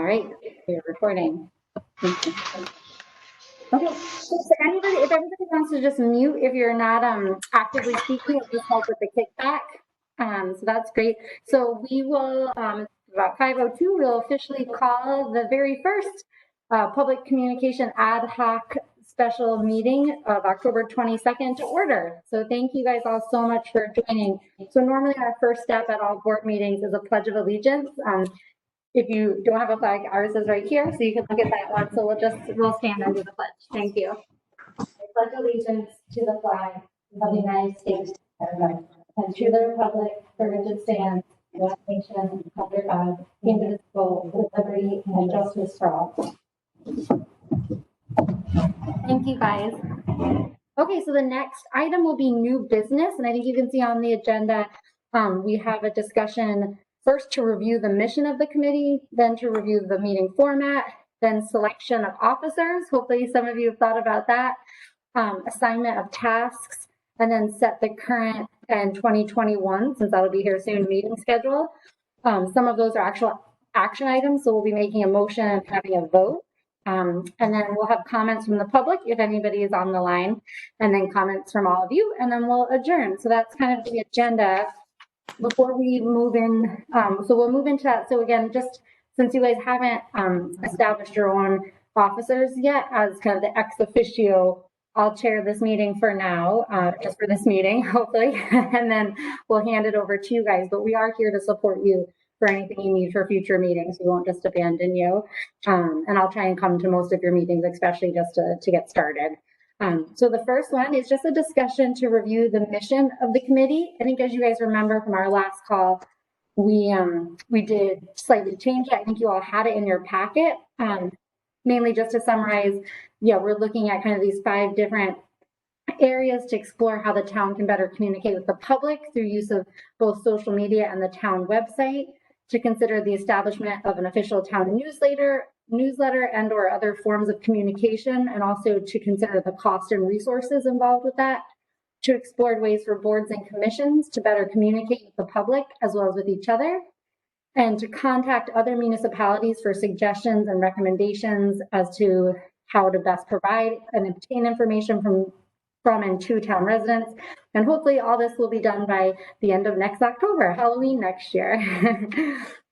right, we're recording. Thank you. Okay, so if everybody wants to just mute if you're not actively speaking, it'll just help with the kickback. So that's great. So we will, about 5:02, we'll officially call the very first public communication ad hoc special meeting of October 22nd to order. So thank you guys all so much for joining. So normally our first step at all board meetings is a pledge of allegiance. If you don't have a flag, ours is right here, so you can look at that one. So we'll stand under the pledge. Thank you. I pledge allegiance to the flag of the United States of America and to the republic for which it stands, one nation, under God, indivisible, with liberty and justice for all. Thank you, guys. Okay, so the next item will be new business, and I think you can see on the agenda, we have a discussion first to review the mission of the committee, then to review the meeting format, then selection of officers. Hopefully some of you have thought about that. Assignment of tasks, and then set the current and 2021, since that'll be here soon, meeting schedule. Some of those are actual action items, so we'll be making a motion and having a vote. And then we'll have comments from the public if anybody is on the line, and then comments from all of you, and then we'll adjourn. So that's kind of the agenda. Before we move in, so we'll move into that. So again, just since you guys haven't established your own officers yet, as kind of the ex officio, I'll chair this meeting for now, just for this meeting, hopefully, and then we'll hand it over to you guys. But we are here to support you for anything you need for future meetings. We won't just abandon you. And I'll try and come to most of your meetings, especially just to get started. So the first one is just a discussion to review the mission of the committee. I think as you guys remember from our last call, we did slightly change it. I think you all had it in your packet. Mainly just to summarize, we're looking at kind of these 5 different areas to explore how the town can better communicate with the public through use of both social media and the town website, to consider the establishment of an official town newsletter and or other forms of communication, and also to consider the cost and resources involved with that, to explore ways for boards and commissions to better communicate with the public as well as with each other, and to contact other municipalities for suggestions and recommendations as to how to best provide and obtain information from and to town residents. And hopefully all this will be done by the end of next October, Halloween next year.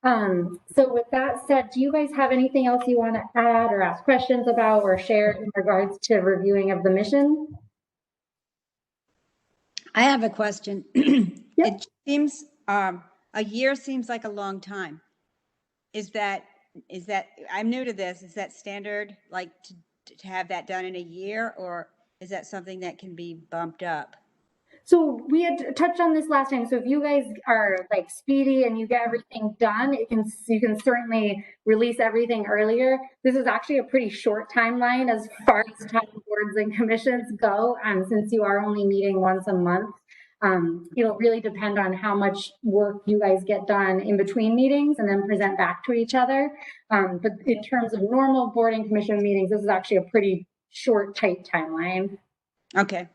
So with that said, do you guys have anything else you want to add or ask questions about or share in regards to reviewing of the mission? I have a question. Yep. It seems a year seems like a long time. Is that I'm new to this? Is that standard, like to have that done in a year, or is that something that can be bumped up? So we had touched on this last time. So if you guys are like speedy and you get everything done, you can certainly release everything earlier. This is actually a pretty short timeline as far as town boards and commissions go, since you are only meeting once a month. It'll really depend on how much work you guys get done in between meetings and then present back to each other. But in terms of normal board and commission meetings, this is actually a pretty short, tight timeline. Okay.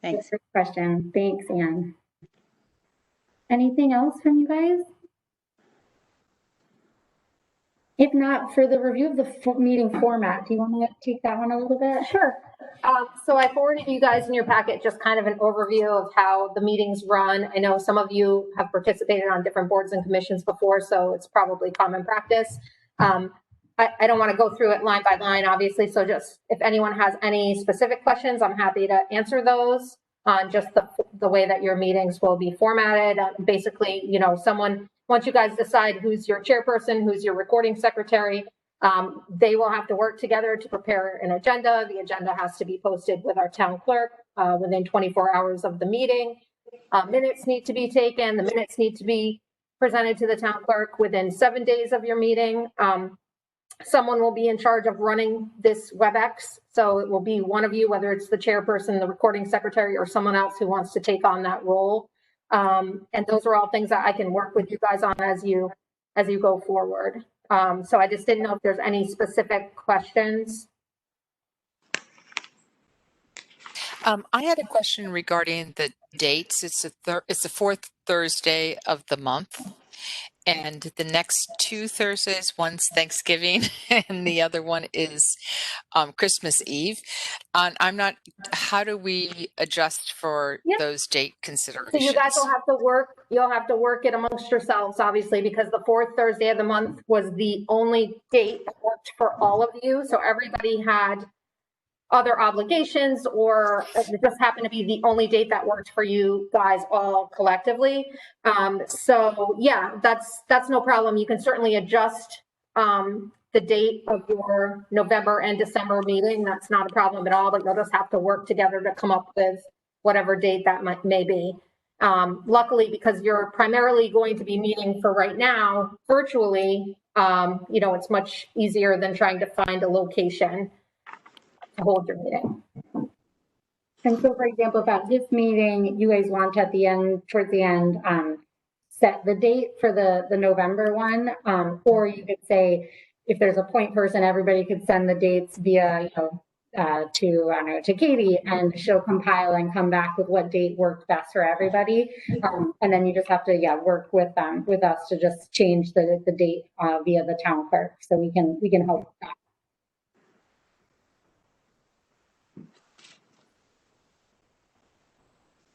Thanks. Good question. Thanks, Anne. Anything else from you guys? If not, for the review of the meeting format, do you want to take that one a little bit? Sure. So I forwarded you guys in your packet just kind of an overview of how the meetings run. I know some of you have participated on different boards and commissions before, so it's probably common practice. I don't want to go through it line by line, obviously, so just if anyone has any specific questions, I'm happy to answer those on just the way that your meetings will be formatted. Basically, once you guys decide who's your chairperson, who's your recording secretary, they will have to work together to prepare an agenda. The agenda has to be posted with our town clerk within 24 hours of the meeting. Minutes need to be taken. The minutes need to be presented to the town clerk within 7 days of your meeting. Someone will be in charge of running this WebEx. So it will be one of you, whether it's the chairperson, the recording secretary, or someone else who wants to take on that role. And those are all things that I can work with you guys on as you go forward. So I just didn't know if there's any specific questions. I had a question regarding the dates. It's the 4th Thursday of the month. And the next 2 Thursdays, one's Thanksgiving and the other one is Christmas Eve. And I'm not, how do we adjust for Yeah. those date So considerations? you guys will have to work, you'll have to work it amongst yourselves, obviously, because the fourth Thursday of the month was the only date that worked for all of you. So everybody had other obligations, or it just happened to be the only date that worked for you guys all collectively. So yeah, that's no problem. You can certainly adjust the date of your November and December meeting. That's not a problem at all, but you'll just have to work together to come up with whatever date that may be. Luckily, because you're primarily going to be meeting for right now virtually, it's much easier than trying to find a location to hold your meeting. And so, for example, if at this meeting, you guys want at the end, towards the end, set the date for the November one, or you could say, if there's a point person, everybody could send the dates via, to Katie, and she'll compile and come back with what date worked best for everybody. And then you just have to, work with us to just change the date via the town clerk, so we can help with that.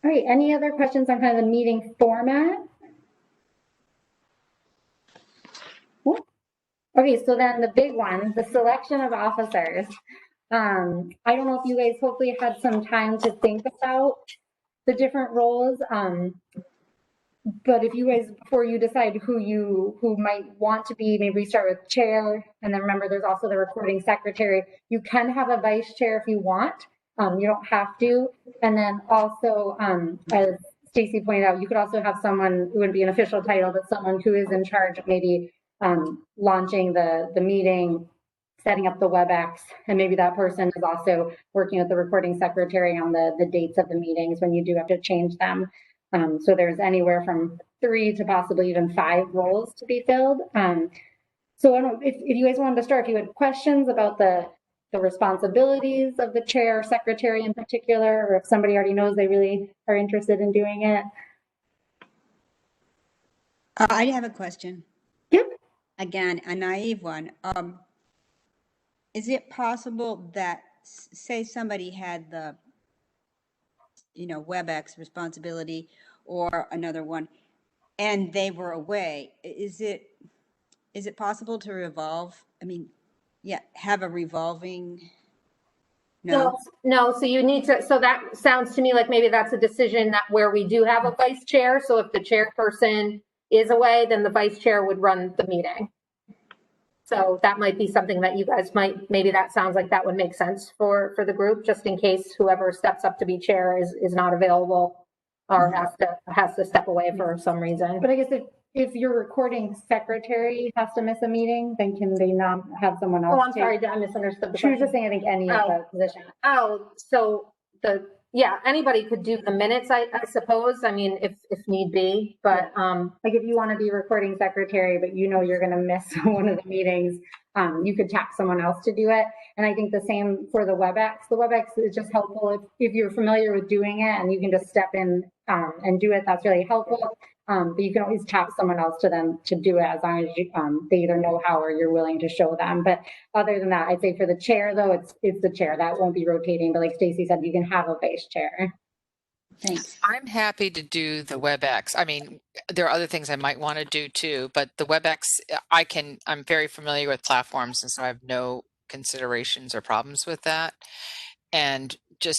All right, any other questions on kind of the meeting format? Cool. Okay, so then the big one, the selection of officers. I don't know if you guys hopefully had some time to think about the different roles. But if you guys, before you decide who might want to be, maybe we start with chair, and then remember there's also the recording secretary. You can have a vice chair if you want. You don't have to. And then also, as Stacy pointed out, you could also have someone who would be an official title, but someone who is in charge of maybe launching the meeting, setting up the WebEx, and maybe that person is also working with the recording secretary on the dates of the meetings when you do have to change them. So there's anywhere from 3 to possibly even 5 roles to be filled. So I don't know if you guys wanted to start, if you had questions about the responsibilities of the chair or secretary in particular, or if somebody already knows they really are interested in doing it. I have a question. Yep. Again, a naive one. Is it possible that, say somebody had the, WebEx responsibility or another one, and they were away? Is it possible to revolve? Have a revolving? No. No, so you need to, so that sounds to me like maybe that's a decision that where we do have a vice chair. So if the chairperson is away, then the vice chair would run the meeting. So that might be something that you guys maybe that sounds like that would make sense for the group, just in case whoever steps up to be chair is not available or has to step away for some reason. But I guess if your recording secretary has to miss a meeting, then can they not have someone else? Oh, I'm sorry, I misunderstood the She was question. just saying, I think any of the positions. Oh, so anybody could do the minutes, I suppose. I mean, if need be, but Like if you want to be recording secretary, but you're going to miss one of the meetings, you could tap someone else to do it. And I think the same for the WebEx. The WebEx is just helpful if you're familiar with doing it and you can just step in and do it. That's really helpful. But you can always tap someone else to do it as long as they either know how or you're willing to show them. But other than that, I'd say for the chair, though, it's the chair that won't be rotating. But like Stacy said, you can have a vice chair. Thanks. I'm happy to do the WebEx. I mean, there are other things I might want to do too, but the WebEx, I'm very familiar with platforms, and so I have no considerations or problems with that. And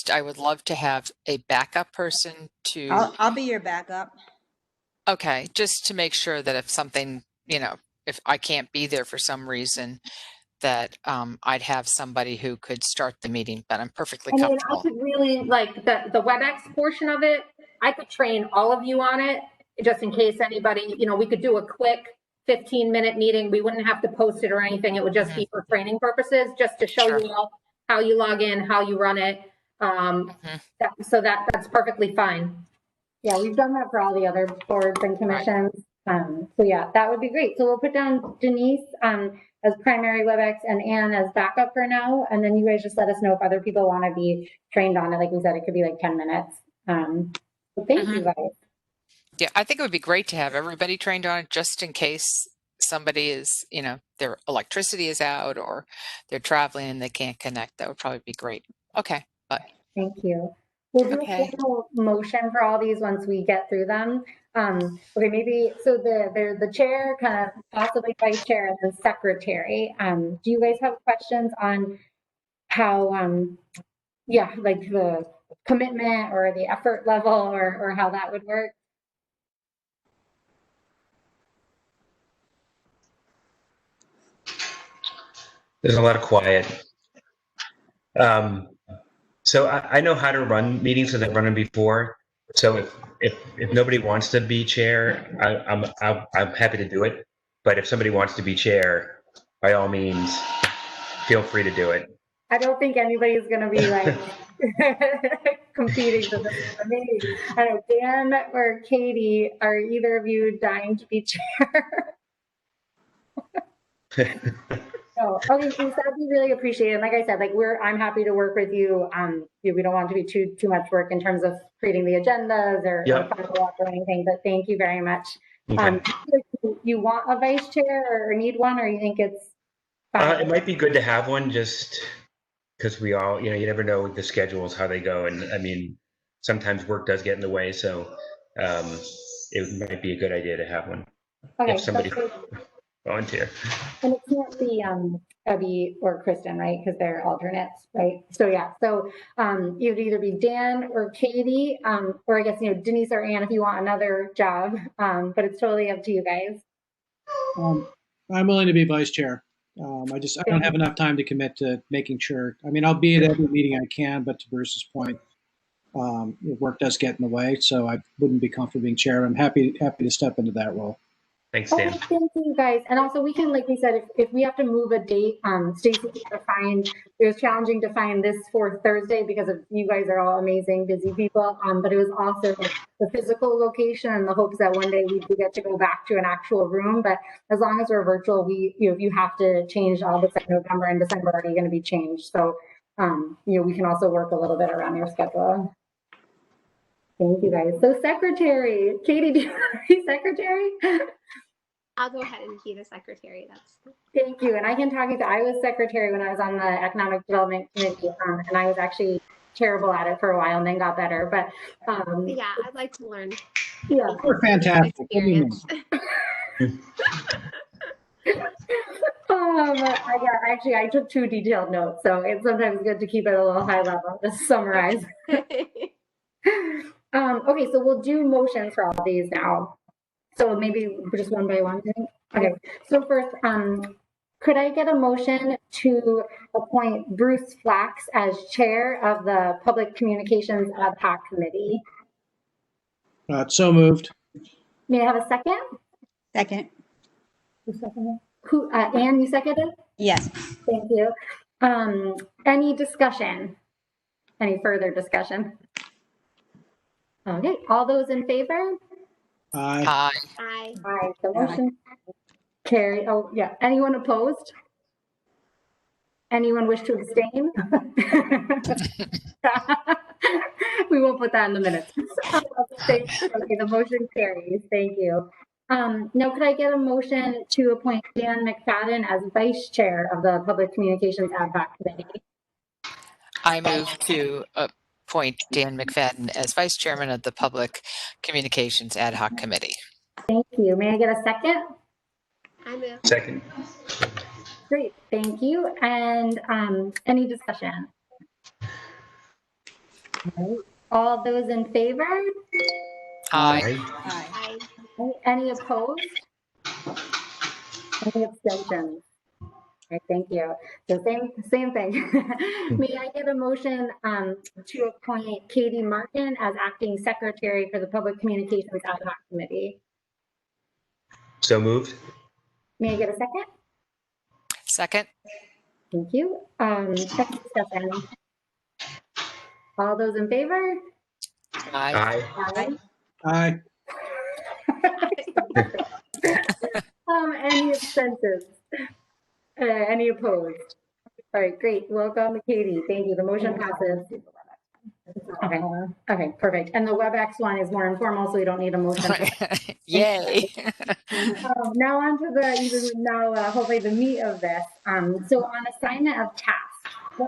I would love to have a backup person to. I'll be your backup. Okay, just to make sure that if something, if I can't be there for some reason, that I'd have somebody who could start the meeting, but I'm perfectly comfortable. I could really, like, the WebEx portion of it, I could train all of you on it, just in case anybody, we could do a quick 15-minute meeting. We wouldn't have to post it or anything. It would just be for training purposes, just to show you all how you log in, how you run it. So that's perfectly fine. Yeah, we've done that for all the other boards and commissions. So yeah, that would be great. So we'll put down Denise as primary WebEx and Anne as backup for now. And then you guys just let us know if other people want to be trained on it. Like we said, it could be like 10 minutes. So thank you guys. Yeah, I think it would be great to have everybody trained on it just in case somebody is, their electricity is out or they're traveling and they can't connect. That would probably be great. Okay, but Thank you. We'll do Okay. a formal motion for all these once we get through them. Okay, maybe, so the chair, kind of possibly vice chair and then secretary. Do you guys have questions on how, like the commitment or the effort level or how that would work? There's a lot of quiet. So I know how to run meetings because I've run them before. So if nobody wants to be chair, I'm happy to do it. But if somebody wants to be chair, by all means, feel free to do it. I don't think anybody's going to be like competing for this. Maybe, I don't know, Dan or Katie, are either of you dying to be chair? No. Okay, so that'd be really appreciated. And like I said, like I'm happy to work with you. We don't want it to be too much work in terms of creating the agendas or follow up or anything, but thank you very much. Okay. You want a vice chair or need one, or you think it's fine? It might be good to have one just because we all, you never know the schedules, how they go. And I mean, sometimes work does get in the way. So it might be a good idea to have one. Okay, if somebody volunteer. And it can't be Abby or Kristen, right? Because they're alternates, right? So yeah, so it would either be Dan or Katie, or I guess, Denise or Ann if you want another job, but it's totally up to you guys. I'm willing to be vice chair. I don't have enough time to commit to making sure. I mean, I'll be at every meeting I can, but to Bruce's point, work does get in the way, so I wouldn't be comfortable being chair. I'm happy to step into that role. Thanks, Dan. Okay, thank you guys. And also we can, like we said, if we have to move a date, Stacy, it was challenging to find this for Thursday because of you guys are all amazing, busy people. But it was also the physical location and the hopes that one day we do get to go back to an actual room. But as long as we're virtual, if you have to change all this, November and December are already going to be changed. So, we can also work a little bit around your schedule. Thank you guys. So secretary, Katie, do you want to be secretary? I'll go ahead and be the secretary. Thank you. And I can talk you to, I was secretary when I was on the Economic Development Committee, and I was actually terrible at it for a while and then got better. But yeah, I'd like to learn. Yeah, We're fantastic. Experience. I took 2 detailed notes, so it's sometimes good to keep it a little high level, just summarize. Okay, so we'll do motions for all these now. So maybe just one by one. Okay, so first, could I get a motion to appoint Bruce Flax as chair of the Public Communications Ad Hoc Committee? So moved. May I have a second? Second. Who seconded? Anne, you seconded? Yes. Thank you. Any discussion? Any further discussion? Okay, all those in favor? Aye. Hi. Aye. Aye, the motion carried. Oh, yeah. Anyone opposed? Anyone wish to abstain? We won't put that in the minutes. Okay, the motion carries. Thank you. Now, could I get a motion to appoint Dan Mcfadden as vice chair of the Public Communications Ad Hoc Committee? I move to appoint Dan Mcfadden as vice chairman of the Public Communications Ad Hoc Committee. Thank you. May I get a second? I move. Second. Great, thank you. And any discussion? All those in favor? Aye. Aye. Any opposed? Any abstentions? Okay, thank you. So same thing. May I get a motion to appoint Katie Martin as acting secretary for the Public Communications Ad Hoc Committee? So moved. May I get a second? Second. Thank you. Second discussion. All those in favor? Aye. Aye. Aye. Any abstentions? Any opposed? All right, great. Welcome, Katie. Thank you. The motion passes. Okay, okay, perfect. And the WebEx one is more informal, so we don't need a motion. Yay. Now on to hopefully the meat of this. So on assignment of tasks,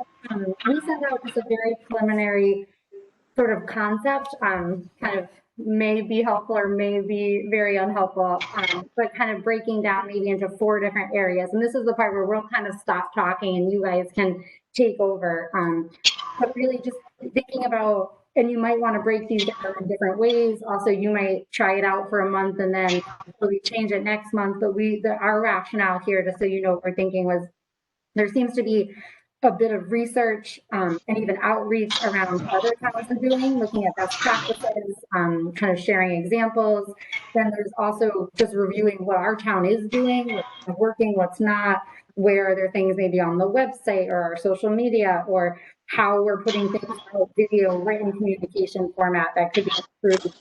we sent out just a very preliminary sort of concept, kind of may be helpful or may be very unhelpful, but kind of breaking down maybe into 4 different areas. And this is the part where we'll kind of stop talking and you guys can take over. But really just thinking about, and you might want to break these down in different ways. Also, you might try it out for a month and then we change it next month. But our rationale here, just so you know what we're thinking, was there seems to be a bit of research and even outreach around other towns are doing, looking at best practices, kind of sharing examples. Then there's also just reviewing what our town is doing, what's working, what's not, where are there things maybe on the website or our social media, or how we're putting things out, video, written communication format that could be improved.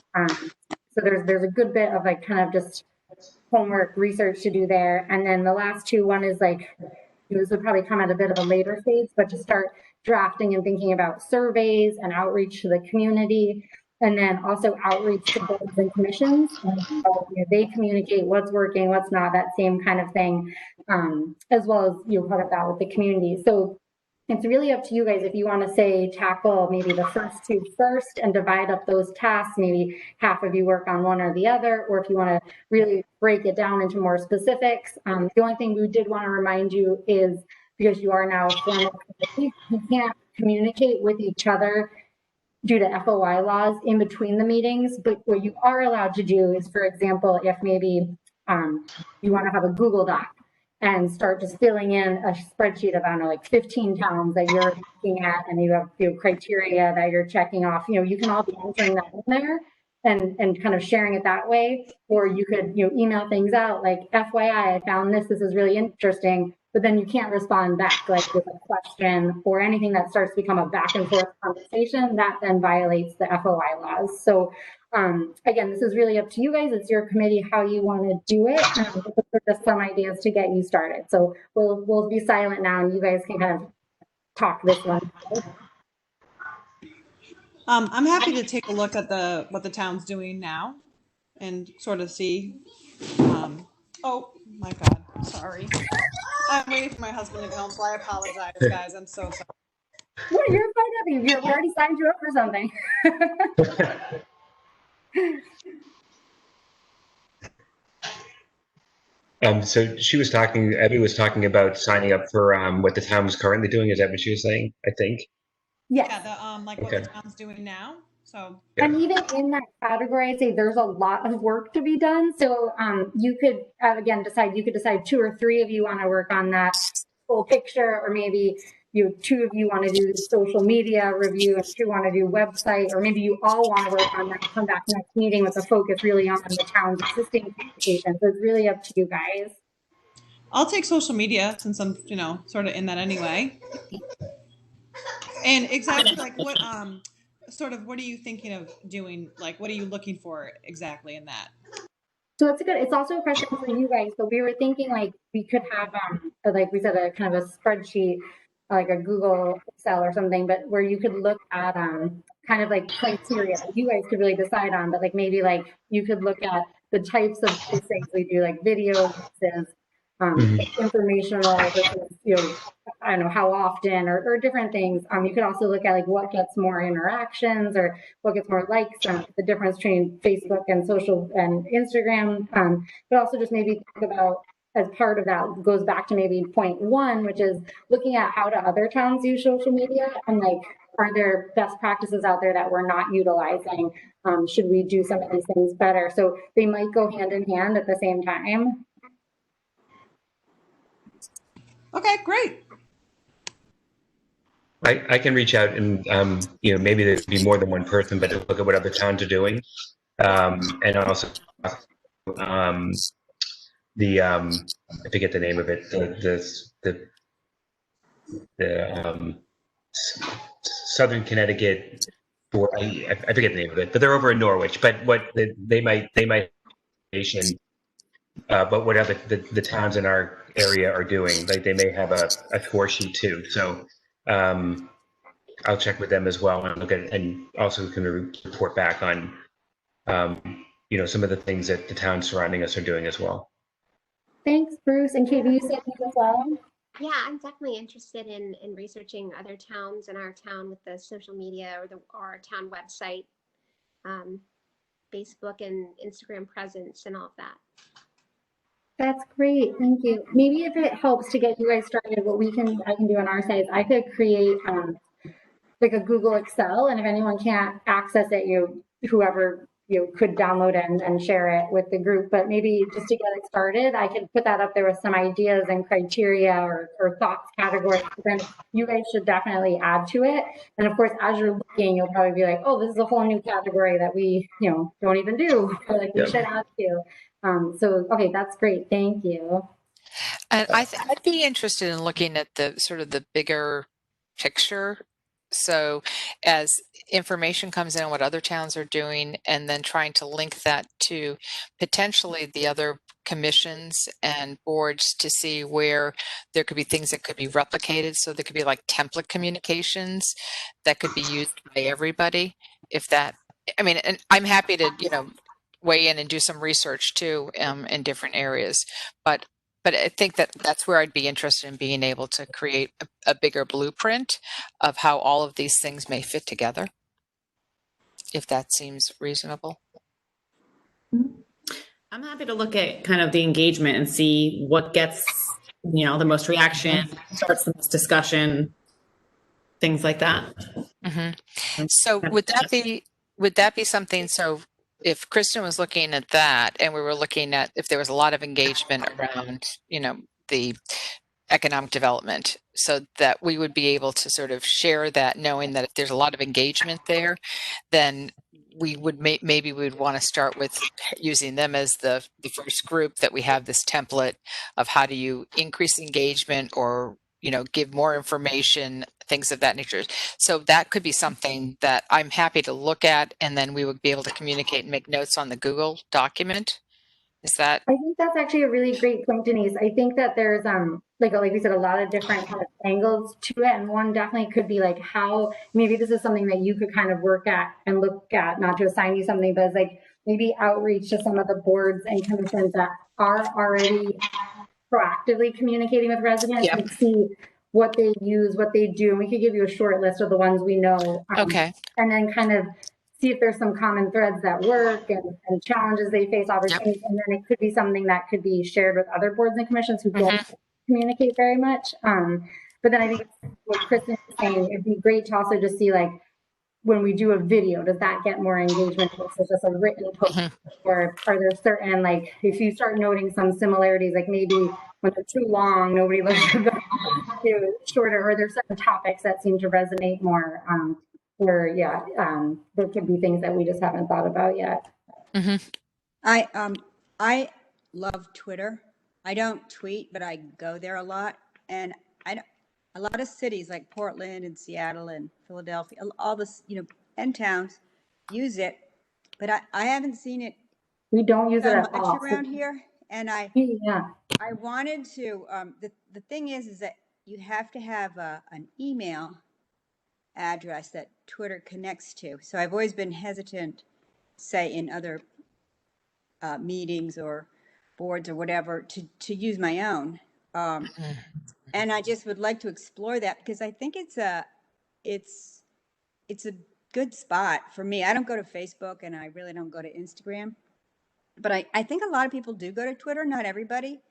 So there's a good bit of like kind of just homework research to do there. And then the last 2, one is like, this would probably come at a bit of a later stage, but to start drafting and thinking about surveys and outreach to the community, and then also outreach to boards and commissions. And how, they communicate what's working, what's not, that same kind of thing, as well as part of that with the community. So it's really up to you guys if you want to say tackle maybe the first 2 first and divide up those tasks. Maybe half of you work on one or the other, or if you want to really break it down into more specifics. The only thing we did want to remind you is because you are now a formal committee, you can't communicate with each other due to FOI laws in between the meetings. But what you are allowed to do is, for example, if maybe you want to have a Google Doc and start just filling in a spreadsheet of, I don't know, like 15 towns that you're looking at, and you have criteria that you're checking off. You can all be entering that in there and kind of sharing it that way. Or you could, email things out like, FYI, I found this is really interesting, but then you can't respond back like with a question or anything that starts to become a back and forth conversation that then violates the FOI laws. So again, this is really up to you guys. It's your committee how you want to do it. Just some ideas to get you started. So we'll be silent now, and you guys can kind of talk this one. I'm happy to take a look at what the town's doing now, and sort of see. Oh my God, sorry. I'm waiting for my husband to get home, so I apologize, guys. I'm so sorry. No, you're fine. We already signed you up for something. So Abby was talking about signing up for what the town was currently doing. Is that what she was saying? I think. Yes. Yeah, what the town's doing now. So. And even in that category, I'd say there's a lot of work to be done. So you could, again, decide 2 or 3 of you want to work on that full picture, or maybe 2 of you want to do social media review and 2 want to do website, or maybe you all want to work on that and come back next meeting with a focus really on the town's existing communication. So it's really up to you guys. I'll take social media since I'm, sort of in that anyway. And exactly like what, what are you thinking of doing? Like, what are you looking for exactly in that? So it's also a question for you guys. So we were thinking like we could have, like we said, a kind of a spreadsheet, like a Google Excel or something, but where you could look at kind of like criteria that you guys could really decide on, but like maybe like you could look at the types of things we do, like video versus informational versus, I don't know how often or different things. You could also look at like what gets more interactions or what gets more likes, the difference between Facebook and social and Instagram, but also just maybe think about, as part of that goes back to maybe point 1, which is looking at how do other towns use social media, and like, are there best practices out there that we're not utilizing? Should we do some of these things better? So they might go hand in hand at the same time. Okay, great. I can reach out and maybe there'd be more than one person, but to look at what other towns are doing, and also I forget the name of it. The Southern Connecticut. I forget the name of it, but they're over in Norwich. But what they might but what other the towns in our area are doing, like they may have a score sheet too. So I'll check with them as well and look at it, and also can report back on, some of the things that the towns surrounding us are doing as well. Thanks, Bruce. And Katie, you said you as well? Yeah, I'm definitely interested in researching other towns in our town with the social media or our town website, Facebook and Instagram presence and all of that. That's great. Thank you. Maybe if it helps to get you guys started, what I can do on our side is I could create like a Google Excel, and if anyone can't access it, whoever could download it and share it with the group. But maybe just to get it started, I could put that up there with some ideas and criteria or thoughts categories. Then you guys should definitely add to it. And of course, as you're looking, you'll probably be like, oh, this is a whole new category that we don't even do, or like we should add to. So okay, that's great. Thank you. And I'd be interested in looking at the sort of the bigger picture. So as information comes in on what other towns are doing, and then trying to link that to potentially the other commissions and boards to see where there could be things that could be replicated. So there could be like template communications that could be used by everybody. And I'm happy to, weigh in and do some research too, in different areas. But I think that's where I'd be interested in being able to create a bigger blueprint of how all of these things may fit together, if that seems reasonable. I'm happy to look at kind of the engagement and see what gets, the most reaction, starts the most discussion, things like that. Mm-hmm. So would that be something? So if Kristen was looking at that, and we were looking at if there was a lot of engagement around, the economic development, so that we would be able to sort of share that, knowing that if there's a lot of engagement there, then we would maybe we would want to start with using them as the first group, that we have this template of how do you increase engagement or give more information, things of that nature. So that could be something that I'm happy to look at, and then we would be able to communicate and make notes on the Google document. Is that? I think that's actually a really great point, Denise. I think that there's like we said, a lot of different kind of angles to it, and one definitely could be like how maybe this is something that you could kind of work at and look at, not to assign you something, but it's like maybe outreach to some of the boards and commissions that are already proactively communicating with residents and see what they use, what they do. And we could give you a short list of the ones we know. Okay. And then kind of see if there's some common threads that work and challenges they face, opportunities. And then it could be something that could be shared with other boards and commissions who don't communicate very much. But then I think what Kristen is saying, it'd be great to also just see like, when we do a video, does that get more engagement versus just a written post? Or are there certain, like, if you start noting some similarities, like maybe when they're too long, nobody looks at them, shorter, or there's certain topics that seem to resonate more, where, there could be things that we just haven't thought about yet. I love Twitter. I don't tweet, but I go there a lot. And a lot of cities like Portland and Seattle and Philadelphia, all this, and towns use it, but I haven't seen it. We don't use it at much all around here. And I wanted to, the thing is that you have to have an email address that Twitter connects to. So I've always been hesitant, say in other meetings or boards or whatever, to use my own. And I just would like to explore that, because I think it's a good spot for me. I don't go to Facebook, and I really don't go to Instagram, but I think a lot of people do go to Twitter, not everybody,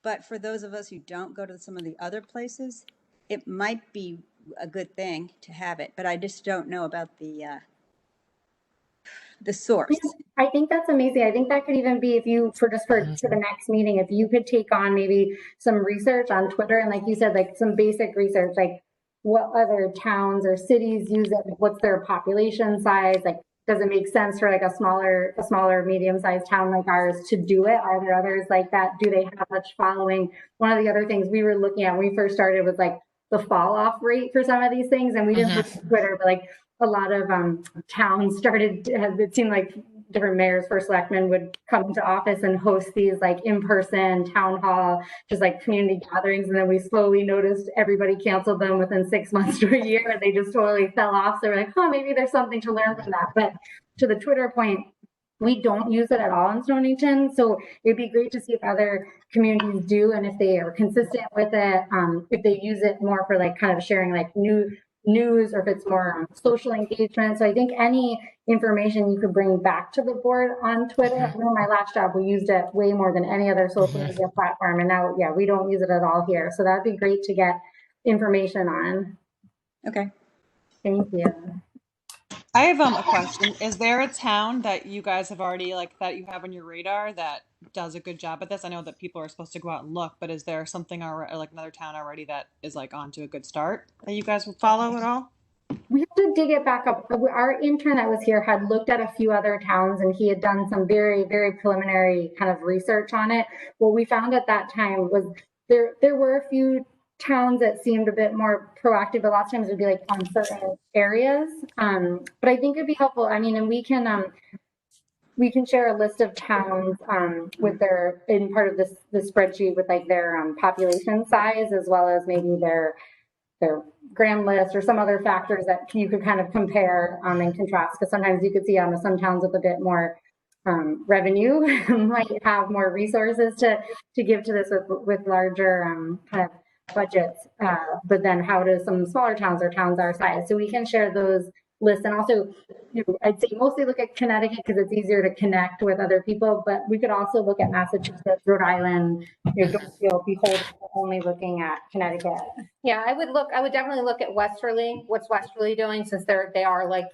but for those of us who don't go to some of the other places, it might be a good thing to have it, but I just don't know about the source. I think that's amazing. I think that could even be, if you, for to the next meeting, if you could take on maybe some research on Twitter, and like you said, like some basic research, like what other towns or cities use it, what's their population size, like does it make sense for like a smaller medium-sized town like ours to do it? Are there others like that? Do they have much following? One of the other things we were looking at when we first started was like the fall off rate for some of these things, and we didn't look at Twitter, but like a lot of towns started, it seemed like different mayors, first selectmen would come into office and host these like in-person town hall, just like community gatherings. And then we slowly noticed everybody canceled them within 6 months to a year, and they just totally fell off. So we're like, oh, maybe there's something to learn from that. But to the Twitter point, we don't use it at all in Stonington. So it'd be great to see if other communities do, and if they are consistent with it, if they use it more for like kind of sharing like news, or if it's more social engagement. So I think any information you could bring back to the board on Twitter. I know my last job, we used it way more than any other social media platform. And now, yeah, we don't use it at all here. So that'd be great to get information on. Okay. Thank you. I have a question. Is there a town that you guys have already like that you have on your radar that does a good job at this? I know that people are supposed to go out and look, but is there something already, like another town already that is like on to a good start that you guys would follow at all? We have to dig it back up. Our intern that was here had looked at a few other towns, and he had done some very, very preliminary kind of research on it. What we found at that time was there were a few towns that seemed a bit more proactive, but lots of times it would be like on certain areas. But I think it'd be helpful. I mean, and we can share a list of towns with their, in part of the spreadsheet with like their population size, as well as maybe their gram list or some other factors that you could kind of compare and contrast. Because sometimes you could see some towns with a bit more revenue might have more resources to give to this with larger kind of budgets. But then how do some smaller towns or towns our size? So we can share those lists, and also I'd say mostly look at Connecticut because it's easier to connect with other people, but we could also look at Massachusetts, Rhode Island. Don't feel beholden to only looking at Connecticut. Yeah, I would definitely look at Westerly, what's Westerly doing, since they are like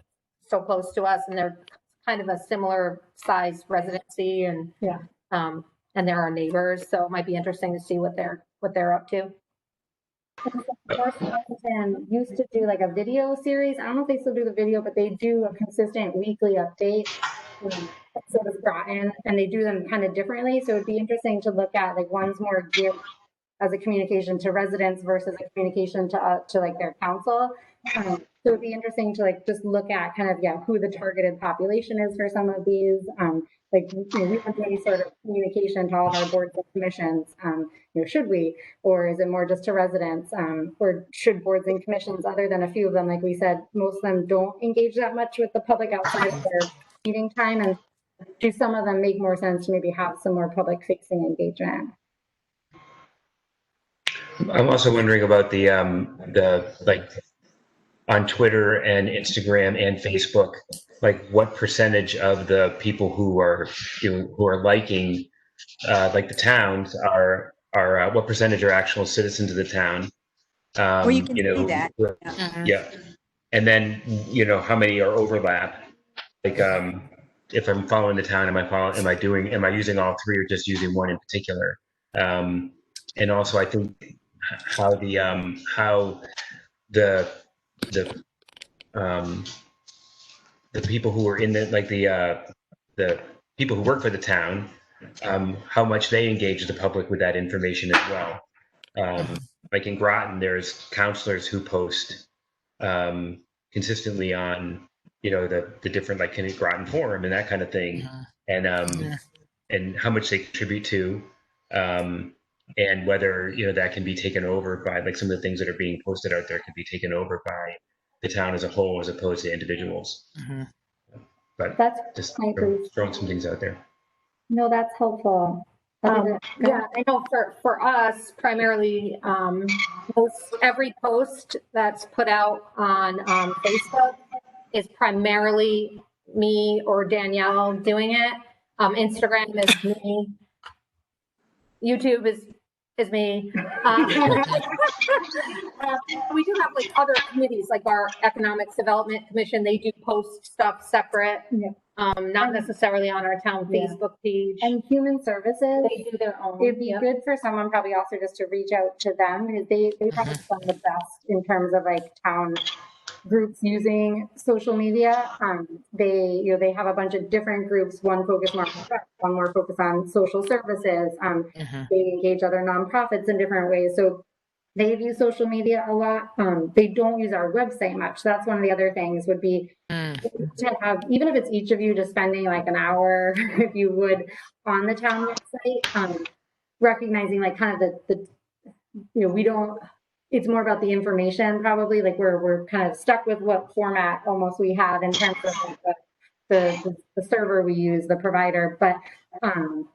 so close to us and they're kind of a similar size residency, and Yeah. and they're our neighbors, so it might be interesting to see what they're up to. North Washington used to do like a video series. I don't know if they still do the video, but they do a consistent weekly update. Sort of Groton, and they do them kind of differently. So it'd be interesting to look at like one's more geared as a communication to residents versus a communication to like their council. So it'd be interesting to like just look at kind of who the targeted population is for some of these. Like we want any sort of communication to all of our boards and commissions. Should we, or is it more just to residents? Or should boards and commissions, other than a few of them, like we said, most of them don't engage that much with the public outside of their meeting time, and do some of them make more sense to maybe have some more public facing engagement? I'm also wondering about the like on Twitter and Instagram and Facebook, like what percentage of the people who are liking like the towns are what percentage are actual citizens of the town? Well, you can see that. Yeah. And then how many are overlap? Like if I'm following the town, am I using all three or just using one in particular? And also I think how the people who are in the people who work for the town, how much they engage the public with that information as well. Like in Groton, there's counselors who post consistently on the different like Groton Forum and that kind of thing, and how much they contribute to, and whether that can be taken over by like some of the things that are being posted out there can be taken over by the town as a whole as opposed to individuals. But That's just throwing some things out there. No, that's helpful. Yeah, I know for us, primarily, every post that's put out on Facebook is primarily me or Danielle doing it. Instagram is me. YouTube is me. We do have like other committees, like our Economic Development Commission. They do post stuff separate, not necessarily on our town Facebook page. And Human Services, They do their own. it'd be good for someone probably also just to reach out to them, because they probably find the best in terms of like town groups using social media. They have a bunch of different groups, one focus more on tech, one more focus on social services. They engage other nonprofits in different ways. So They use social media a lot. They don't use our website much. That's one of the other things would be to have, even if it's each of you just spending like an hour, if you would, on the town website, recognizing like kind of the we don't, it's more about the information probably, like we're kind of stuck with what format almost we have in terms of like the server we use, the provider, but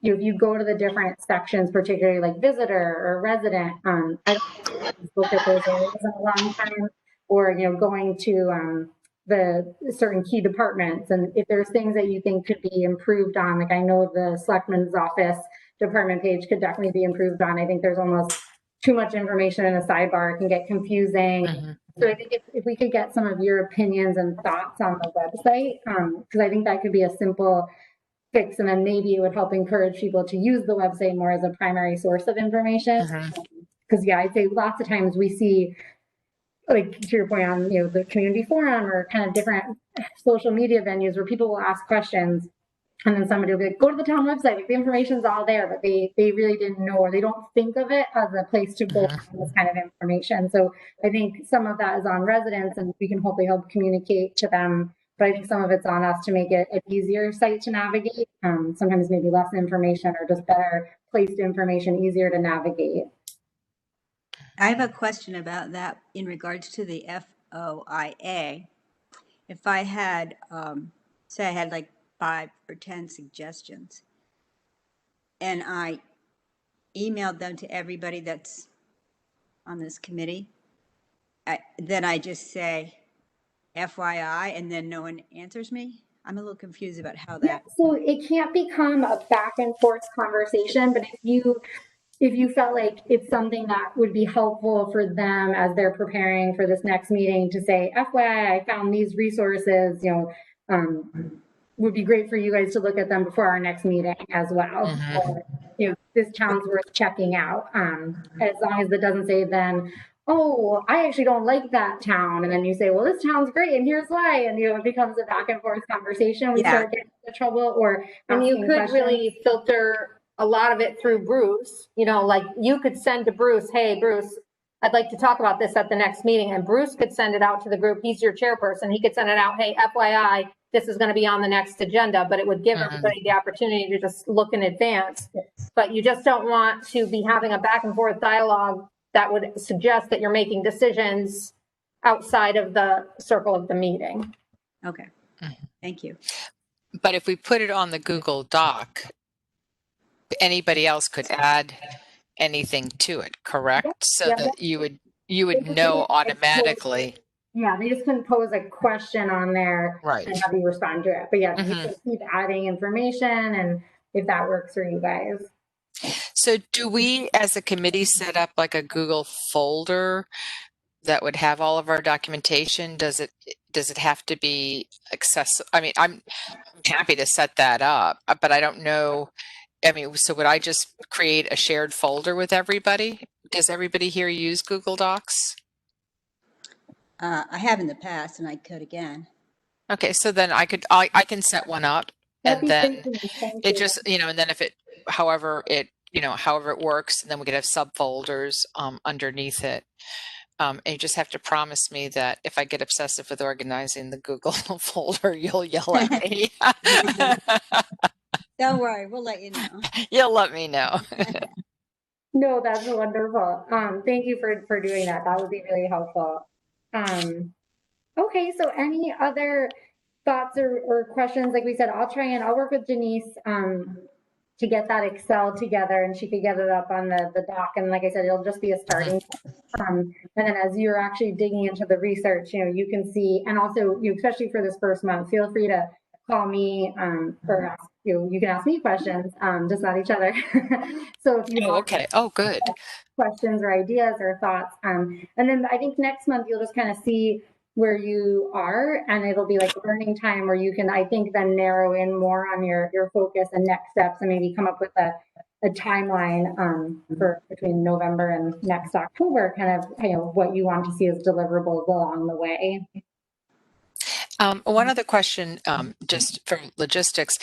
if you go to the different sections, particularly like visitor or resident, I don't look at those areas in a long time, or going to the certain key departments, and if there's things that you think could be improved on, like I know the selectman's office department page could definitely be improved on. I think there's almost too much information in a sidebar, it can get confusing. So I think if we could get some of your opinions and thoughts on the website, because I think that could be a simple fix, and then maybe it would help encourage people to use the website more as a primary source of information. Because yeah, I'd say lots of times we see, like to your point on the community forum or kind of different social media venues where people will ask questions, and then somebody will be like, go to the town website, like the information's all there, but they really didn't know, or they don't think of it as a place to go for this kind of information. So I think some of that is on residents, and we can hopefully help communicate to them, but I think some of it's on us to make it an easier site to navigate. Sometimes maybe less information or just better placed information, easier to navigate. I have a question about that in regards to the FOIA. If I had, say I had like 5 or 10 suggestions, and I emailed them to everybody that's on this committee, then I just say FYI, and then no one answers me? I'm a little confused about how that. So it can't become a back and forth conversation, but if you felt like it's something that would be helpful for them as they're preparing for this next meeting to say, FYI, I found these resources, would be great for you guys to look at them before our next meeting as well. Or, this town's worth checking out. As long as it doesn't say then, oh, I actually don't like that town. And then you say, well, this town's great and here's why. And it becomes a back and forth conversation. We start getting into trouble, or And you could questions. really filter a lot of it through Bruce, like you could send to Bruce, hey, Bruce, I'd like to talk about this at the next meeting. And Bruce could send it out to the group. He's your chairperson. He could send it out, hey, FYI, this is going to be on the next agenda, but it would give everybody the opportunity to just look in advance. But you just don't want to be having a back and forth dialogue that would suggest that you're making decisions outside of the circle of the meeting. Okay, thank you. But if we put it on the Google Doc, anybody else could add anything to it, correct? So that you would know automatically. Yeah, they just couldn't pose a question on there and have you respond to it. But yeah, you can keep adding information, and if that works for you guys. So do we as a committee set up like a Google folder that would have all of our documentation? Does it have to be accessible? I mean, I'm happy to set that up, but I don't know. I mean, so would I just create a shared folder with everybody? Does everybody here use Google Docs? I have in the past, and I could again. Okay, so then I can set one up, and then it just, and then if it, however it works, and then we could have subfolders underneath it. And you just have to promise me that if I get obsessive with organizing the Google folder, you'll yell at me. Don't worry, we'll let you know. You'll let me know. No, that's wonderful. Thank you for doing that. That would be really helpful. Okay, so any other thoughts or questions? Like we said, I'll work with Denise to get that Excel together, and she could get it up on the doc. And like I said, it'll just be a starting point. And then as you're actually digging into the research, you can see, and also, especially for this first month, feel free to call me or ask, you can ask me questions, just not each other. So if you have good questions or ideas or thoughts, and then I think next month you'll just kind of see where you are, and it'll be like learning time where you can, I think, then narrow in more on your focus and next steps, and maybe come up with a timeline for between November and next October, kind of what you want to see as deliverables along the way. One other question, just for logistics.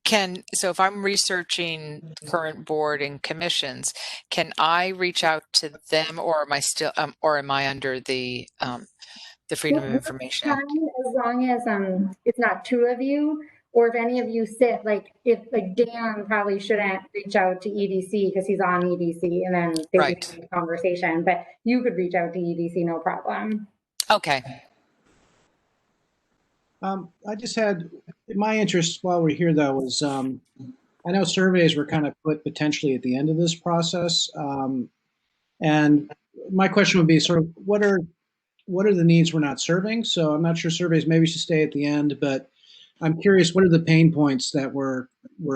So if I'm researching current board and commissions, can I reach out to them, or am I still, or am I under the Freedom of Information Act? As long as it's not two of you, or if any of you sit, like if like Dan probably shouldn't reach out to EDC because he's on EDC, and then they Right. could have a conversation, but you could reach out to EDC, no problem. Okay. I just had my interest while we're here, though, was I know surveys were kind of put potentially at the end of this process, and my question would be sort of what are the needs we're not serving? So I'm not sure surveys maybe should stay at the end, but I'm curious, what are the pain points that we're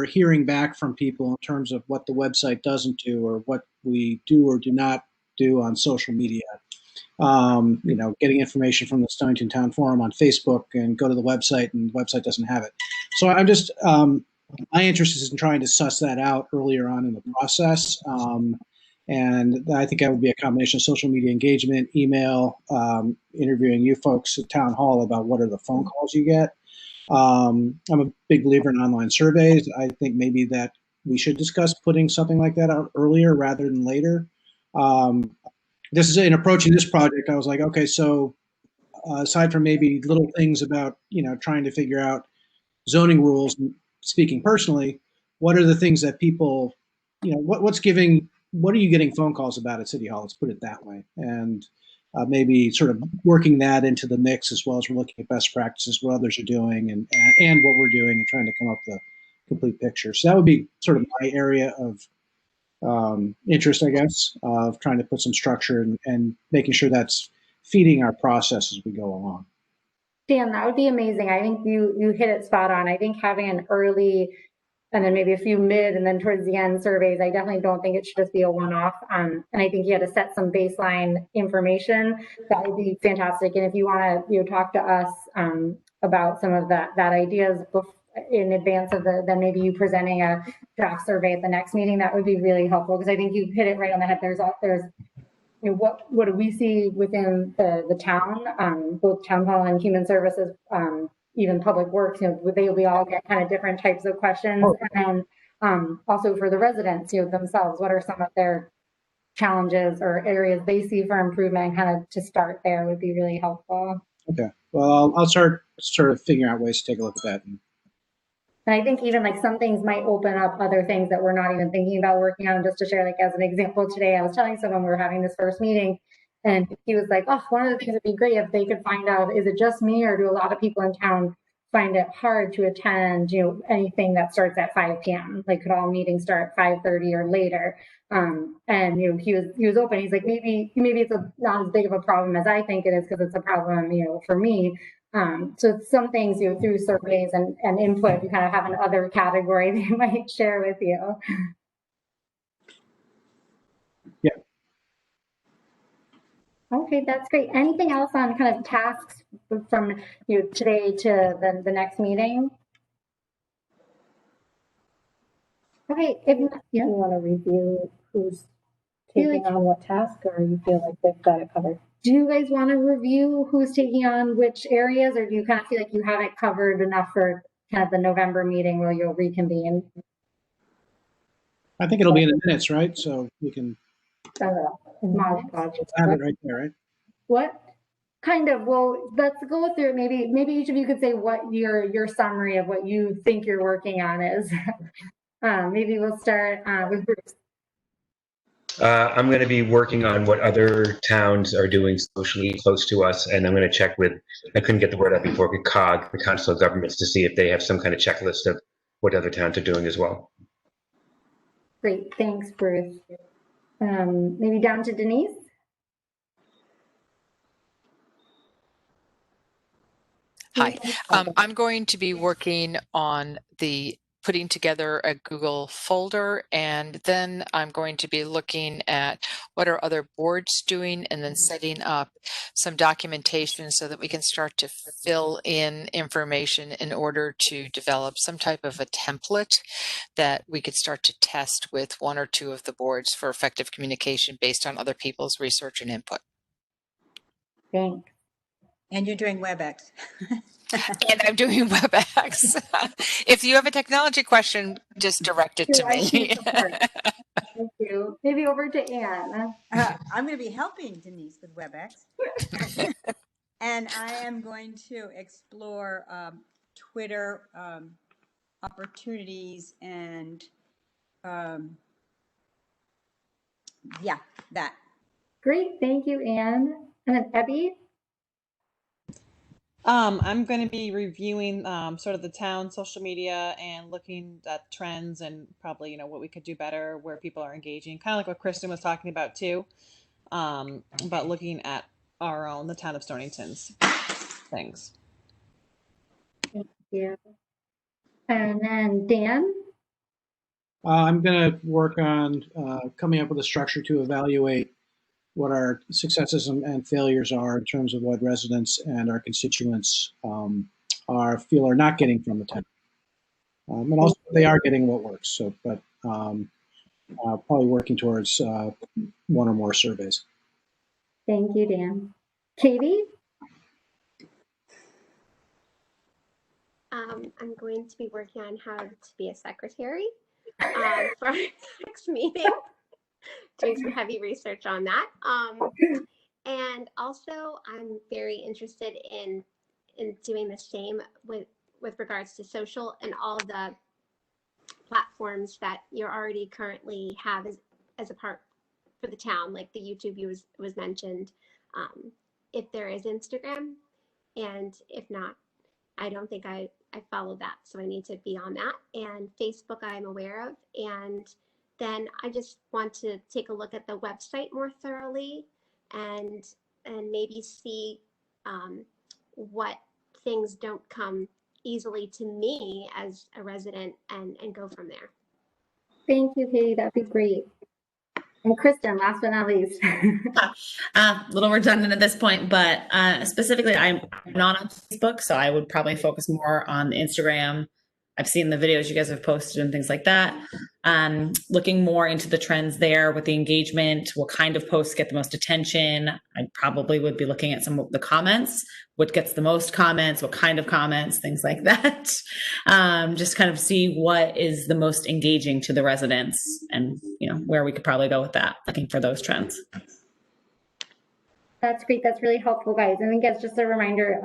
hearing back from people in terms of what the website doesn't do or what we do or do not do on social media? Getting information from the Stonington Town Forum on Facebook and go to the website and the website doesn't have it. So I'm just, my interest is in trying to suss that out earlier on in the process. And I think that would be a combination of social media engagement, email, interviewing you folks at Town Hall about what are the phone calls you get. I'm a big believer in online surveys. I think maybe that we should discuss putting something like that out earlier rather than later. This is in approaching this project, I was like, okay, so aside from maybe little things about, trying to figure out zoning rules, speaking personally, what are the things that people, what are you getting phone calls about at City Hall? Let's put it that way. And maybe sort of working that into the mix as well as we're looking at best practices, what others are doing and what we're doing and trying to come up with a complete picture. So that would be sort of my area of interest, I guess, of trying to put some structure and making sure that's feeding our process as we go along. Dan, that would be amazing. I think you hit it spot on. I think having an early and then maybe a few mid and then towards the end surveys, I definitely don't think it should just be a one-off. And I think you had to set some baseline information. That would be fantastic. And if you want to talk to us about some of that ideas in advance of then maybe you presenting a draft survey at the next meeting, that would be really helpful, because I think you hit it right on the head. There's what do we see within the town, both town hall and human services, even public works, we all get kind of different types of questions. And then also for the residents, themselves, what are some of their challenges or areas they see for improvement, kind of to start there would be really helpful. Okay, well, I'll start sort of figuring out ways to take a look at that. And I think even like some things might open up other things that we're not even thinking about working on. Just to share, like as an example, today I was telling someone we were having this first meeting, and he was like, oh, one of the things that'd be great if they could find out, is it just me or do a lot of people in town find it hard to attend, anything that starts at 5 p.m. Like could all meetings start at 5:30 or later? And he was open. He's like, maybe it's not as big of a problem as I think it is, because it's a problem, for me. So some things through surveys and input, you kind of have an other category they might share with you. Yeah. Okay, that's great. Anything else on kind of tasks from today to the next meeting? Okay, if not, you want to review who's taking on what task, or you feel like they've got it covered? Do you guys want to review who's taking on which areas, or do you kind of feel like you have it covered enough for kind of the November meeting where you'll reconvene? I think it'll be in the minutes, right? So we can have it right there, right? What? Kind of. Well, let's go through it. Maybe each of you could say what your summary of what you think you're working on is. Maybe we'll start with Bruce. I'm going to be working on what other towns are doing socially close to us, and I'm going to check with, I couldn't get the word out before, COG, the Council of Governments, to see if they have some kind of checklist of what other towns are doing as well. Great, thanks, Bruce. Maybe down to Denise. Hi, I'm going to be working on putting together a Google folder, and then I'm going to be looking at what are other boards doing, and then setting up some documentation so that we can start to fill in information in order to develop some type of a template that we could start to test with one or two of the boards for effective communication based on other people's research and input. Thanks. And you're doing WebEx. And I'm doing WebEx. If you have a technology question, just direct it to IT me. support. Thank you. Maybe over to Anne. I'm going to be helping Denise with WebEx. And I am going to explore Twitter opportunities and yeah, that. Great, thank you, Anne. And then Abby? I'm going to be reviewing sort of the town social media and looking at trends and probably, what we could do better, where people are engaging, kind of like what Kristen was talking about too, about looking at the town of Stonington's things. Thank you. And then Dan? I'm going to work on coming up with a structure to evaluate what our successes and failures are in terms of what residents and our constituents feel are not getting from the town. And also they are getting what works. So, but probably working towards one or more surveys. Thank you, Dan. Katie? I'm going to be working on how to be a secretary for our next meeting. Doing some heavy research on that. And also, I'm very interested in doing the same with regards to social and all the platforms that you already currently have as a part for the town, like the YouTube was mentioned. If there is Instagram, and if not, I don't think I follow that, so I need to be on that. And Facebook I'm aware of, and then I just want to take a look at the website more thoroughly and maybe see what things don't come easily to me as a resident and go from there. Thank you, Katie. That'd be great. And Kristen, last but not least. A little redundant at this point, but specifically, I'm not on Facebook, so I would probably focus more on Instagram. I've seen the videos you guys have posted and things like that. Looking more into the trends there with the engagement, what kind of posts get the most attention. I probably would be looking at some of the comments, what gets the most comments, what kind of comments, things like that. Just kind of see what is the most engaging to the residents and, where we could probably go with that, looking for those trends. That's great. That's really helpful, guys. I think it's just a reminder,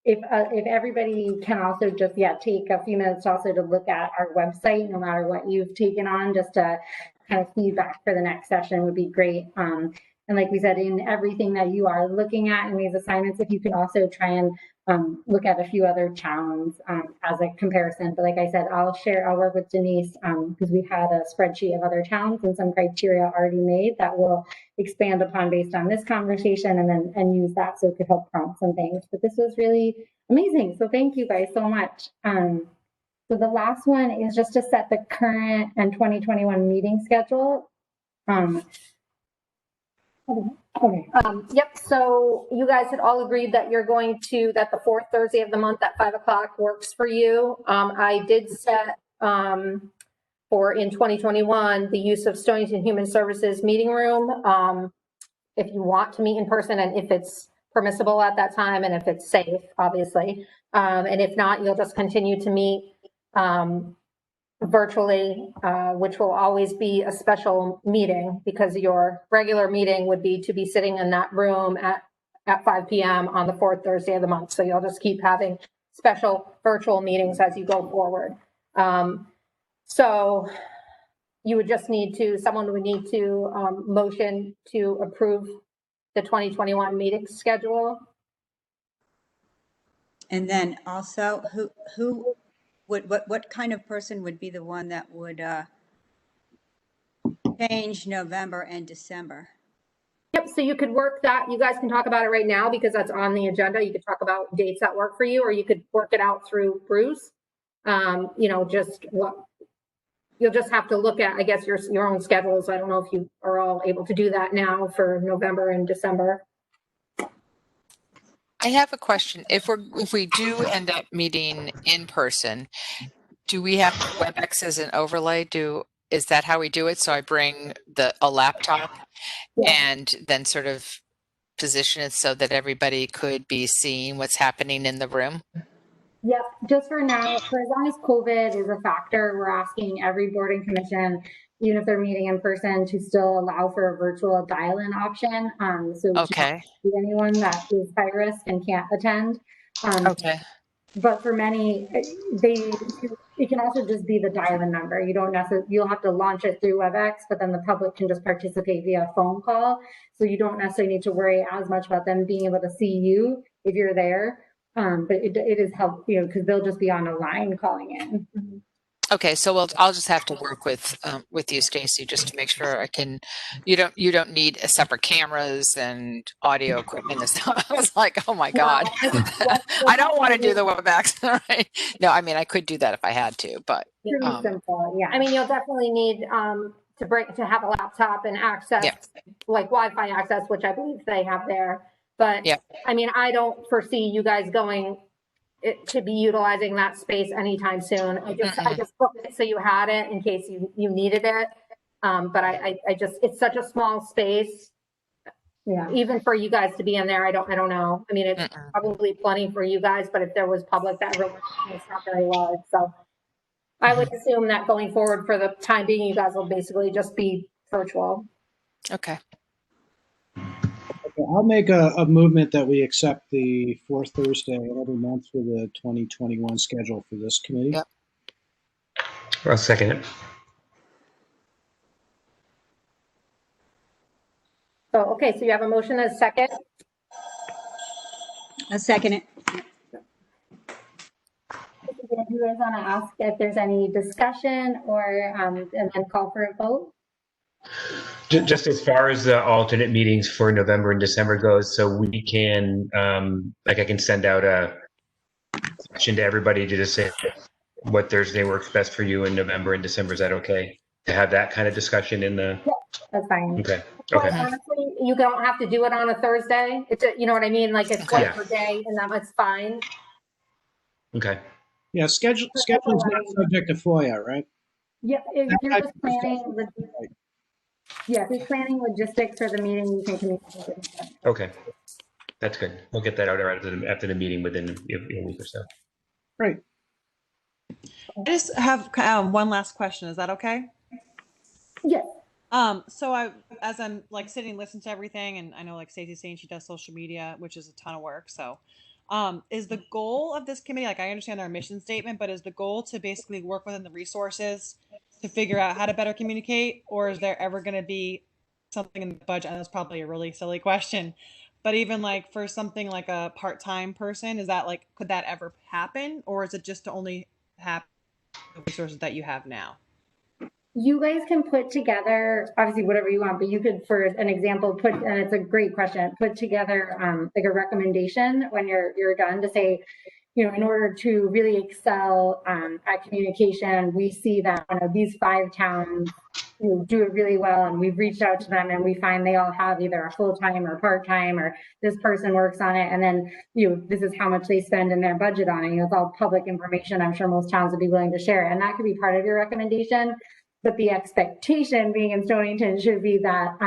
if everybody can also just, take a few minutes also to look at our website, no matter what you've taken on, just to kind of feedback for the next session would be great. And like we said, in everything that you are looking at in these assignments, if you can also try and look at a few other towns as a comparison. But like I said, I'll work with Denise because we had a spreadsheet of other towns and some criteria already made that we'll expand upon based on this conversation and use that so it could help prompt some things. But this was really amazing. So thank you guys so much. So the last one is just to set the current and 2021 meeting schedule. Okay. Yep. So you guys had all agreed that that the fourth Thursday of the month at 5 o'clock works for you. I did set for in 2021 the use of Stonington Human Services meeting room. If you want to meet in person and if it's permissible at that time and if it's safe, obviously. And if not, you'll just continue to meet virtually, which will always be a special meeting because your regular meeting would be to be sitting in that room at 5 p.m. on the fourth Thursday of the month. So you'll just keep having special virtual meetings as you go forward. So someone would need to motion to approve the 2021 meeting schedule. And then also what kind of person would be the one that would change November and December? Yep, so you could work that. You guys can talk about it right now because that's on the agenda. You could talk about dates that work for you, or you could work it out through Bruce. You'll just have to look at, I guess, your own schedules. I don't know if you are all able to do that now for November and December. I have a question. If we do end up meeting in person, do we have WebEx as an overlay? Is that how we do it? So I bring a laptop and then sort of position it so that everybody could be seeing what's happening in the room? Yep, just for now, for as long as COVID is a factor, we're asking every board and commission, even if they're meeting in person, to still allow for a virtual dial-in option. So we Okay. can't see anyone that is high risk and can't attend. Okay. But for many, it can also just be the dial-in number. You don't necessarily, you'll have to launch it through WebEx, but then the public can just participate via phone call. So you don't necessarily need to worry as much about them being able to see you if you're there. But it is helpful, because they'll just be on a line calling in. Okay, so I'll just have to work with you, Stacy, just to make sure I can. You don't need a separate cameras and audio equipment and stuff. I was like, oh my God, I don't want to do the WebEx. Right? No, I mean I could do that if I had to, but Pretty simple, yeah. I mean, you'll definitely need to have a laptop and access, Yeah. like Wi-Fi access, which I believe they have there. But Yeah. I mean, I don't foresee you guys going to be utilizing that space anytime soon. I just booked it so you had it in case you needed it. But I just, it's such a small space. Yeah. Even for you guys to be in there, I don't know. I mean, it's probably plenty for you guys, but if there was public that really, it's not very large. So I would assume that going forward for the time being, you guys will basically just be virtual. okay. I'll make a movement that we accept the fourth Thursday of every month for the 2021 schedule for this committee. Yep. I'll second it. So, okay, so you have a motion and a second. A second it. Do you guys want to ask if there's any discussion or and then call for a vote? Just as far as the alternate meetings for November and December goes, so we can, I can send out a question to everybody to just say what Thursday works best for you in November and December. Is that okay? To have that kind of discussion in the. Yeah, that's fine. Okay. Quite Okay. honestly, you don't have to do it on a Thursday. It's you know what I mean? Like it's Okay. one per day and that's fine. Okay. Yeah, schedule is not subject to FOIA, right? Yeah, if you're just planning, if you're planning logistics for the meeting, you can communicate with them. Okay. That's good. We'll get that out after the meeting within a week or so. Right. I just have one last question. Is that okay? Yes. So as I'm like sitting and listening to everything, and I know like Stacey's saying she does social media, which is a ton of work. So, is the goal of this committee, like I understand our mission statement, but is the goal to basically work within the resources to figure out how to better communicate, or is there ever going to be something in the budget? And that's probably a really silly question, but even like for something like a part-time person, is that like, could that ever happen, or is it just to only happen the resources that you have now? You guys can put together, obviously, whatever you want, but you could, for an example, and it's a great question, put together like a recommendation when you're done to say, in order to really excel at communication, we see that these 5 towns do it really well, and we've reached out to them and we find they all have either a full-time or part-time, or this person works on it, and then this is how much they spend in their budget on it. It's all public information. I'm sure most towns would be willing to share, and that could be part of your recommendation. But the expectation being in Stonington should be that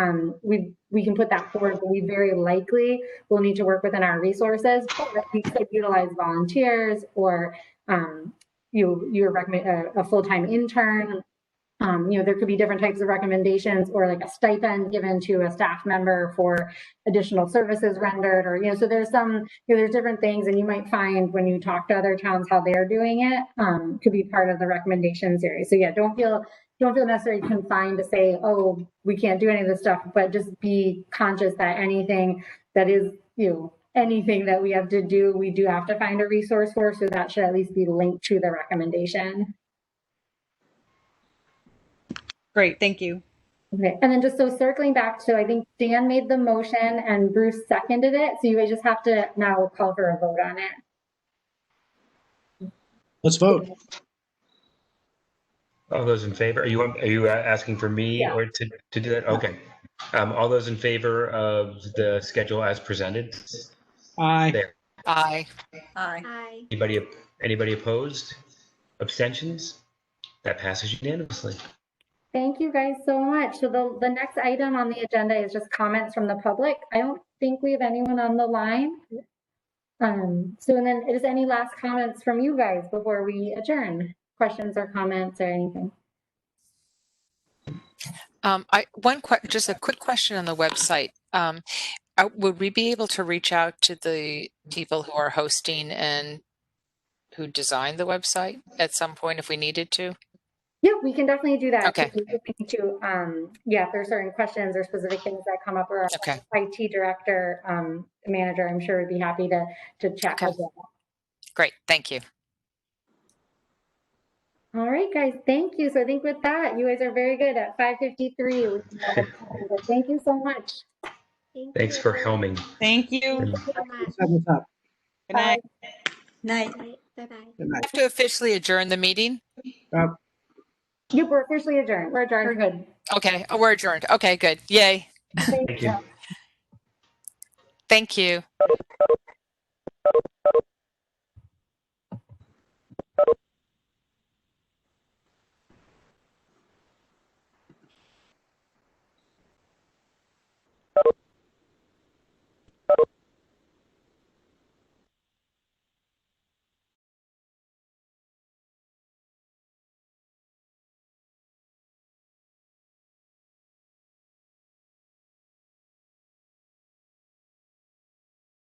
we can put that forward, but we very likely will need to work within our resources. But we could utilize volunteers, or you recommend a full-time intern. There could be different types of recommendations, or like a stipend given to a staff member for additional services rendered, or so there's there's different things, and you might find when you talk to other towns how they're doing it could be part of the recommendation series. So yeah, don't feel necessarily confined to say, oh, we can't do any of this stuff, but just be conscious that anything that is anything that we have to do, we do have to find a resource for, so that should at least be linked to the recommendation. Great, thank you. Okay, and then just so circling back to, I think Dan made the motion and Bruce seconded it, so you guys just have to now call for a vote on it. Let's vote. All those in favor? Are you asking for me or to do that? Okay. All those in favor of the schedule as presented? Aye. There. Aye. Aye. Hi. Anybody opposed? Abstentions? That passes unanimously. Thank you guys so much. So the next item on the agenda is just comments from the public. I don't think we have anyone on the line. So and then is any last comments from you guys before we adjourn? Questions or comments or anything? Just a quick question on the website. Would we be able to reach out to the people who are hosting and who designed the website at some point if we needed to? Yeah, we can definitely do that. Okay. If we need to, yeah, if there's certain questions or specific things that come up, or our Okay. IT director, manager, I'm sure would be happy to chat Okay. as well. Great. Thank you. All right, guys, thank you. So I think with that, you guys are very good at 5:53. Thank you so much. Thanks for helming. Thank you. Thank you so much. What's up? Good night. Night. Bye-bye. Good night. Have to officially adjourn the meeting? Yep, we're officially adjourned. We're adjourned. We're good. Okay. Oh, we're adjourned. Okay, good. Yay. Thank you. Thank you.